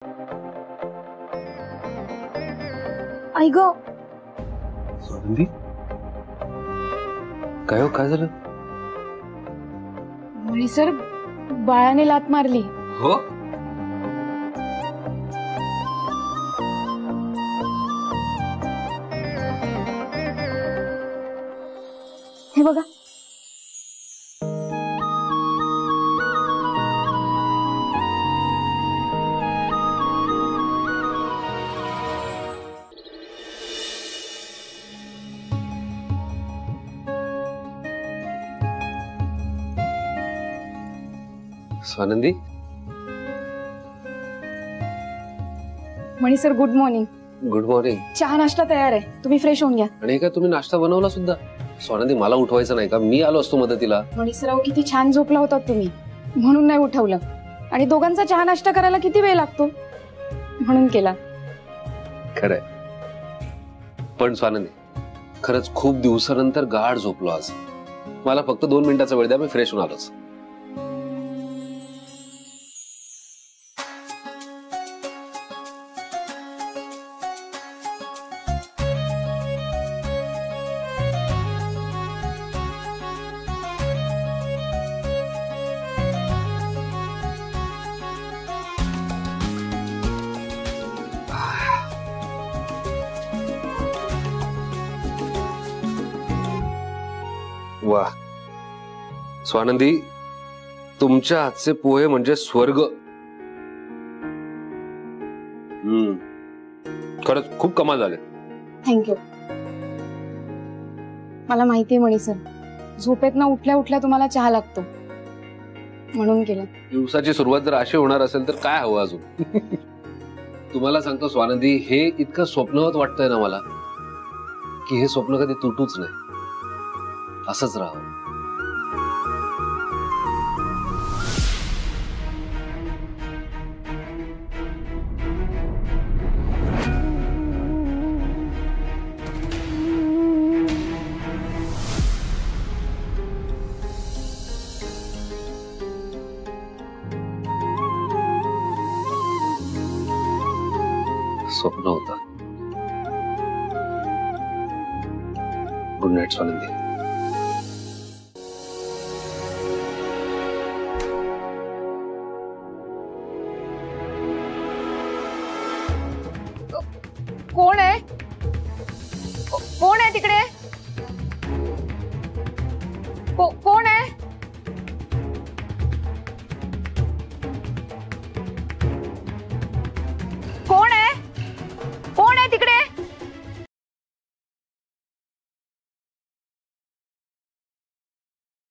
आई ग स्वानंदी, काय हो, काय झालं? म्हणे सर बाळाने लात मारली. हो, हे बघा. स्वानंदी. म्हणे sir good morning. Good morning. चहा नाश्ता तयार आहे, तुम्ही फ्रेश होऊन घ्या. आणि काय तुम्ही नाश्ता बनवला सुद्धा? स्वानंदी, मला उठवायचं नाही का? मी आलो असतो मदतीला. म्हणे सर अहो किती छान झोपला होता तुम्ही, म्हणून नाही उठवलं. आणि दोघांचा चहा नाश्ता करायला किती वेळ लागतो, म्हणून केला. खरंय. पण स्वानंदी, खरंच खूप दिवसानंतर गाढ झोपलो आज. मला फक्त 2 मिनिटाचा वेळ द्या, मी फ्रेश होऊन आलोच. वा स्वानंदी, तुमच्या हातचे पोहे म्हणजे स्वर्ग. खरंच खूप कमाल झाले. थँक्यू. मला माहितीये म्हणे सर, झोपेतनं उठल्या उठल्या तुम्हाला चहा लागतो, म्हणून केलं. दिवसाची सुरुवात जर अशी होणार असेल तर काय हवं अजून? तुम्हाला सांगतो स्वानंदी, हे इतकं स्वप्नवत वाटतंय ना मला, की हे स्वप्न कधी तुटूच नाही, असंच राहावं. स्वप्न होता. Good night Swanandi. कोण आहे? कोण आहे तिकडे?